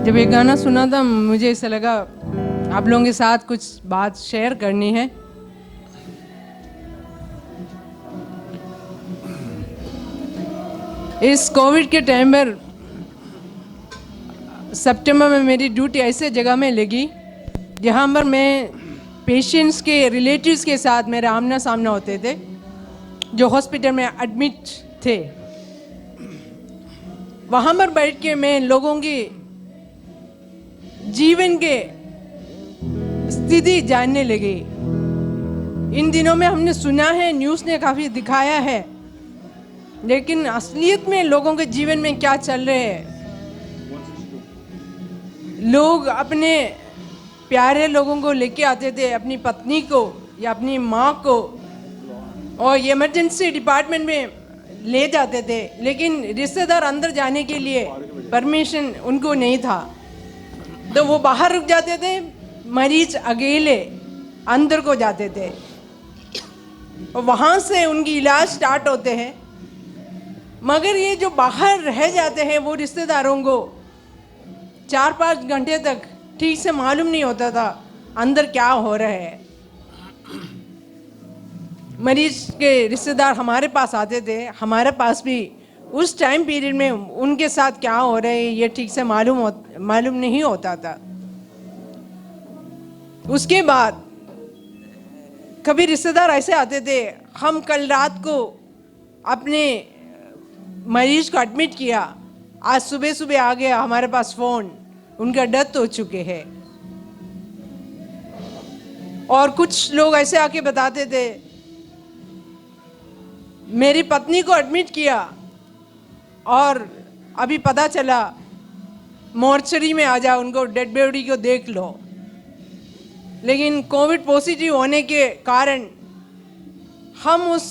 जब ये गाना सुना था मुझे ऐसा लगा आप लोगों के साथ कुछ बात शेयर करनी है। इस कोविड के टाइम पर सितंबर में मेरी ड्यूटी ऐसे जगह में लगी जहाँ पर मैं पेशेंट्स के रिलेटिव्स के साथ मेरे आमना सामना होते थे जो हॉस्पिटल में एडमिट थे। वहाँ पर बैठ के मैं लोगों की जीवन के स्थिति जानने लगी। इन दिनों में हमने सुना है, न्यूज़ ने काफ़ी दिखाया है, लेकिन असलियत में लोगों के जीवन में क्या चल रहे हैं। लोग अपने प्यारे लोगों को लेके आते थे, अपनी पत्नी को या अपनी माँ को, और इमरजेंसी डिपार्टमेंट में ले जाते थे, लेकिन रिश्तेदार अंदर जाने के लिए परमिशन उनको नहीं था, तो वो बाहर रुक जाते थे। मरीज अकेले अंदर को जाते थे और वहाँ से उनकी इलाज स्टार्ट होते हैं। मगर ये जो बाहर रह जाते हैं वो रिश्तेदारों को 4-5 घंटे तक ठीक से मालूम नहीं होता था अंदर क्या हो रहा है। मरीज के रिश्तेदार हमारे पास आते थे, हमारे पास भी उस टाइम पीरियड में उनके साथ क्या हो रहा है ये ठीक से मालूम नहीं होता था। उसके बाद कभी रिश्तेदार ऐसे आते थे, हम कल रात को अपने मरीज को एडमिट किया, आज सुबह सुबह आ गया हमारे पास फ़ोन, उनका डेथ हो चुके हैं। और कुछ लोग ऐसे आके बताते थे, मेरी पत्नी को एडमिट किया और अभी पता चला मॉर्चरी में आ जाओ, उनको डेड बॉडी को देख लो, लेकिन कोविड पॉजिटिव होने के कारण हम उस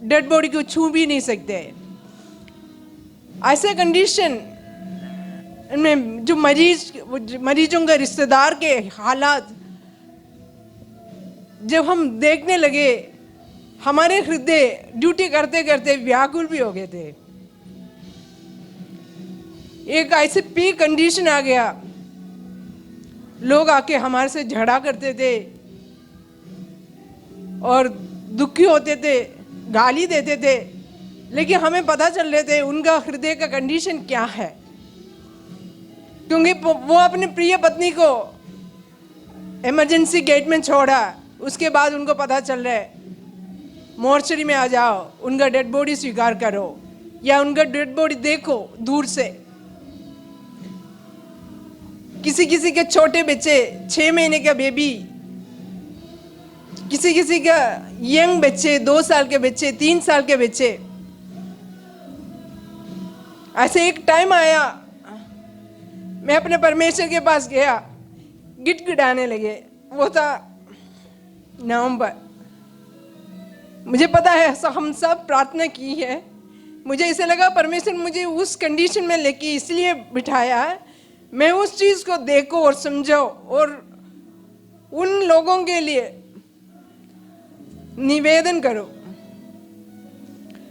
डेड बॉडी को छू भी नहीं सकते। ऐसे कंडीशन में जो मरीजों के रिश्तेदार के हालात जब हम देखने लगे, हमारे हृदय ड्यूटी करते करते व्याकुल भी हो गए थे। एक ऐसे पीक कंडीशन आ गया, लोग आके हमारे से झगड़ा करते थे और दुखी होते थे, गाली देते थे, लेकिन हमें पता चल रहे थे उनका हृदय का कंडीशन क्या है, क्योंकि वो अपने प्रिय पत्नी को इमरजेंसी गेट में छोड़ा। उसके बाद उनको पता चल रहा है मॉर्चरी में आ जाओ, उनका डेड बॉडी स्वीकार करो या उनका डेड बॉडी देखो दूर से। किसी किसी के छोटे बच्चे, 6 महीने का बेबी, किसी किसी का यंग बच्चे, 2 साल के बच्चे, 3 साल के बच्चे। ऐसे एक टाइम आया, मैं अपने परमेश्वर के पास गया, गिड़गिड़ाने लगे। वो था नवंबर। मुझे पता है हम सब प्रार्थना की है। मुझे ऐसे लगा परमेश्वर मुझे उस कंडीशन में लेके इसलिए बिठाया है, मैं उस चीज़ को देखो और समझो और उन लोगों के लिए निवेदन करो।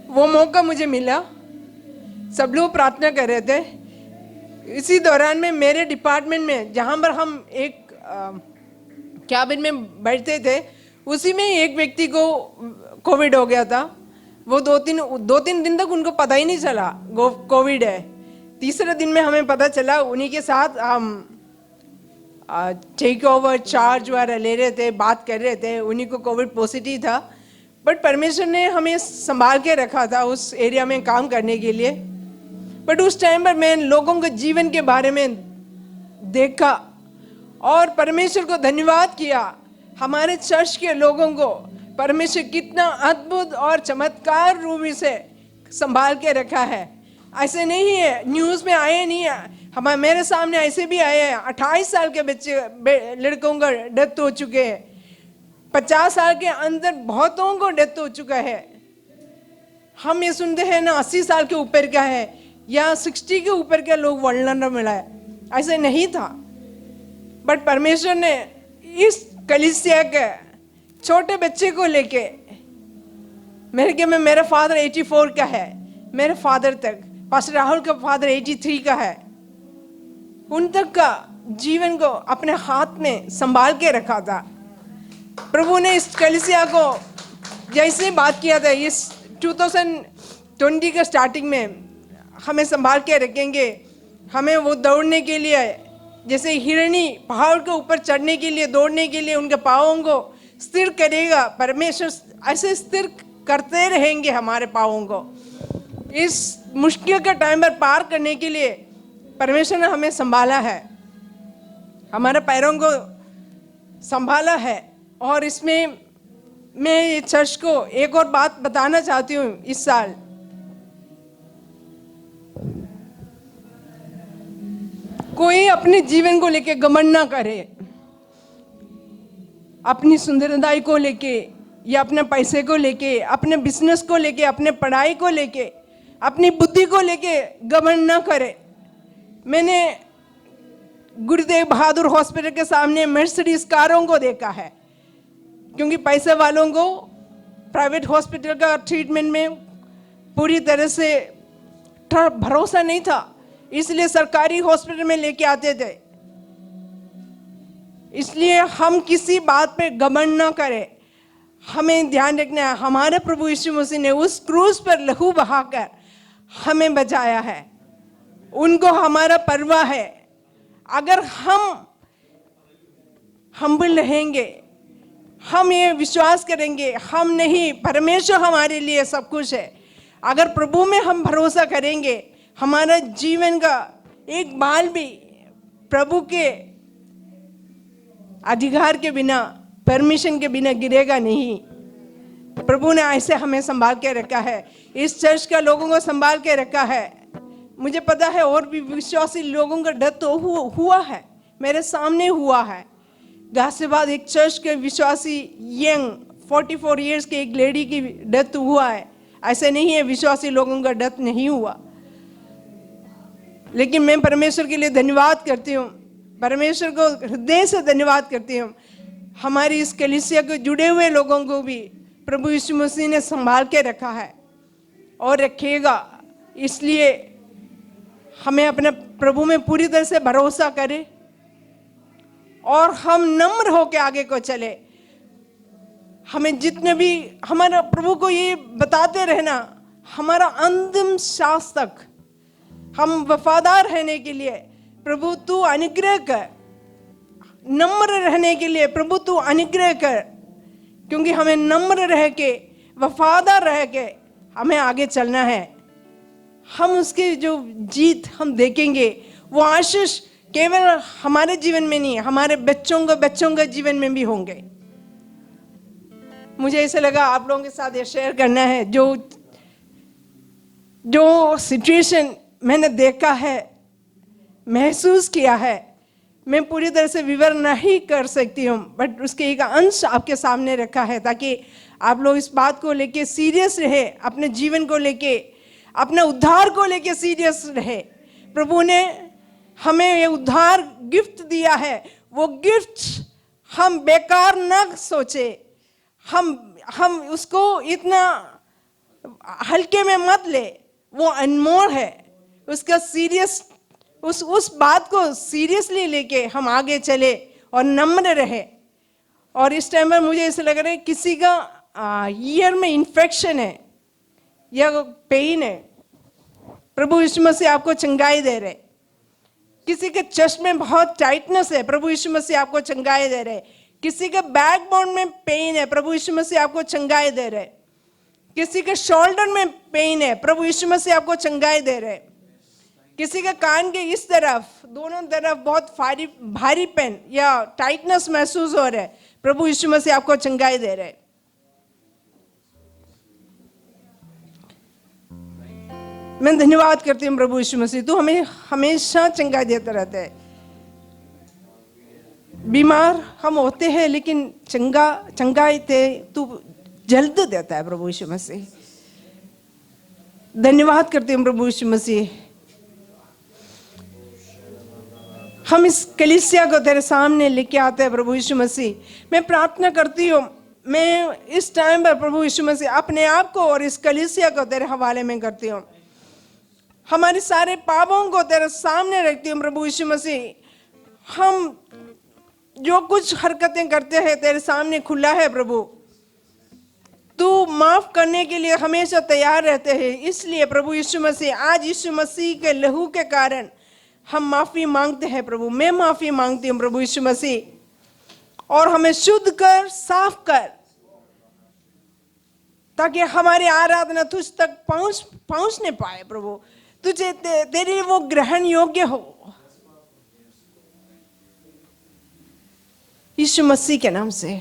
वो मौका मुझे मिला, सब लोग प्रार्थना कर रहे थे। इसी दौरान में मेरे डिपार्टमेंट में जहाँ पर हम एक कैबिन में बैठते थे, उसी में एक व्यक्ति को कोविड हो गया था। वो दो तीन दिन तक उनको पता ही नहीं चला कोविड है। तीसरे दिन में हमें पता चला, उन्हीं के साथ हम टेक ओवर चार्ज वगैरह ले रहे थे, बात कर रहे थे, उन्हीं को कोविड पॉजिटिव था। बट परमेश्वर ने हमें संभाल के रखा था उस एरिया में काम करने के लिए। बट उस टाइम पर मैं लोगों के जीवन के बारे में देखा और परमेश्वर को धन्यवाद किया। हमारे चर्च के लोगों को परमेश्वर कितना अद्भुत और चमत्कार रूप से संभाल के रखा है। ऐसे नहीं है, न्यूज़ में आए नहीं है, मेरे सामने ऐसे भी आए हैं 28 साल के बच्चे लड़कों का डेथ हो चुके हैं, 50 साल के अंदर बहुतों को डेथ हो चुका है। हम ये सुनते हैं ना 80 साल के ऊपर का है या 60 के ऊपर के लोग वल्नरेबल मिला है, ऐसे नहीं था। बट परमेश्वर ने इस कलीसिया के छोटे बच्चे को लेके, मेरा फादर 84 का है, मेरे फादर तक, पास्टर राहुल का फादर 83 का है, उन तक का जीवन को अपने हाथ में संभाल के रखा था। प्रभु ने इस कलीसिया को जैसे बात किया था इस 2020 का स्टार्टिंग में, हमें संभाल के रखेंगे, हमें वो दौड़ने के लिए जैसे हिरणी पहाड़ के ऊपर चढ़ने के लिए, दौड़ने के लिए उनके पाँवों को स्थिर करेगा, परमेश्वर ऐसे स्थिर करते रहेंगे हमारे पाँवों को। इस मुश्किल का टाइम पर पार करने के लिए परमेश्वर ने हमें संभाला है, हमारे पैरों को संभाला है। और इसमें मैं चर्च को एक और बात बताना चाहती हूँ। इस साल कोई अपने जीवन को लेके घमंड ना करे, अपनी सुंदरताई को लेके या अपने पैसे को लेके, अपने बिजनेस को लेके, अपने पढ़ाई को लेके, अपनी बुद्धि को लेके घमंड ना करे। मैंने गुरुदेव बहादुर हॉस्पिटल के सामने मर्सिडीज कारों को देखा है, क्योंकि पैसे वालों को प्राइवेट हॉस्पिटल का ट्रीटमेंट में पूरी तरह से भरोसा नहीं था, इसलिए सरकारी हॉस्पिटल में लेके आते थे। इसलिए हम किसी बात पे घमंड ना करें, हमें ध्यान रखना है हमारे प्रभु यीशु मसीह ने उस क्रूस पर लहू बहाकर हमें बचाया है, उनको हमारा परवाह है। अगर हम हम्बल रहेंगे, हम ये विश्वास करेंगे हम नहीं, परमेश्वर हमारे लिए सब कुछ है, अगर प्रभु में हम भरोसा करेंगे, हमारा जीवन का एक बाल भी प्रभु के अधिकार के बिना, परमिशन के बिना गिरेगा नहीं। प्रभु ने ऐसे हमें संभाल के रखा है, इस चर्च का लोगों को संभाल के रखा है। मुझे पता है और भी विश्वासी लोगों का डेथ तो हुआ है, मेरे सामने हुआ है। गाजियाबाद एक चर्च के विश्वासी यंग 44 इयर्स के एक लेडी की डेथ हुआ है। ऐसे नहीं है विश्वासी लोगों का डेथ नहीं हुआ, लेकिन मैं परमेश्वर के लिए धन्यवाद करती हूँ, परमेश्वर को हृदय से धन्यवाद करती हूँ। हमारी इस कलीसिया के जुड़े हुए लोगों को भी प्रभु यीशु मसीह ने संभाल के रखा है और रखेगा। इसलिए हमें अपने प्रभु में पूरी तरह से भरोसा करें और हम नम्र होकर आगे को चले। हमें जितने भी हमारा प्रभु को ये बताते रहना, हमारा अंतिम श्वास तक हम वफादार रहने के लिए प्रभु तू अनुग्रह कर, नम्र रहने के लिए प्रभु तू अनुग्रह कर, क्योंकि हमें नम्र रह के वफादार रह के हमें आगे चलना है। हम उसकी जो जीत हम देखेंगे, वो आशीष केवल हमारे जीवन में नहीं, हमारे बच्चों के जीवन में भी होंगे। मुझे ऐसा लगा आप लोगों के साथ ये शेयर करना है, जो सिचुएशन मैंने देखा है, महसूस किया है, मैं पूरी तरह से विवरण नहीं कर सकती हूँ, बट उसके एक अंश आपके सामने रखा है ताकि आप लोग इस बात को लेके सीरियस रहे, अपने जीवन को लेके, अपने उद्धार को लेके सीरियस रहे। प्रभु ने हमें ये उद्धार गिफ्ट दिया है, वो गिफ्ट हम बेकार ना सोचे, हम उसको इतना हल्के में मत ले, वो अनमोल है। उसका सीरियस उस बात को सीरियसली लेके हम आगे चले और नम्र रहे। और इस टाइम पर मुझे ऐसा लग रहा है किसी का ईयर में इन्फेक्शन है या पेन है, प्रभु यीशु मसीह आपको चंगाई दे रहे। किसी के चेस्ट में बहुत टाइटनेस है, प्रभु यीशु मसीह आपको चंगाई दे रहे। किसी के बैकबोन में पेन है, प्रभु यीशु मसीह आपको चंगाई दे रहे। किसी के शोल्डर में पेन है, प्रभु यीशु मसीह आपको चंगाई दे रहे। किसी के कान के इस तरफ, दोनों तरफ बहुत भारी पेन या टाइटनेस महसूस हो रहा है, प्रभु यीशु मसीह आपको चंगाई दे रहे। मैं धन्यवाद करती हूँ प्रभु यीशु मसीह, तू हमें हमेशा चंगाई देता रहता है। बीमार हम होते हैं लेकिन चंगाई तू जल्द देता है प्रभु यीशु मसीह। धन्यवाद करती हूँ प्रभु यीशु मसीह। हम इस कलीसिया को तेरे सामने लेके आते हैं प्रभु यीशु मसीह। मैं प्रार्थना करती हूँ, मैं इस टाइम पर प्रभु यीशु मसीह अपने आप को और इस कलीसिया को तेरे हवाले में करती हूँ। हमारे सारे पापों को तेरे सामने रखती हूँ प्रभु यीशु मसीह। हम जो कुछ हरकतें करते हैं तेरे सामने खुला है प्रभु, तू माफ करने के लिए हमेशा तैयार रहते हैं। इसलिए प्रभु यीशु मसीह, आज यीशु मसीह के लहू के कारण हम माफी मांगते हैं प्रभु। मैं माफी मांगती हूँ प्रभु यीशु मसीह, और हमें शुद्ध कर, साफ कर, ताकि हमारी आराधना तुझ तक पहुंचने पाए प्रभु, तुझे तेरे वो ग्रहण योग्य हो। यीशु मसीह के नाम से।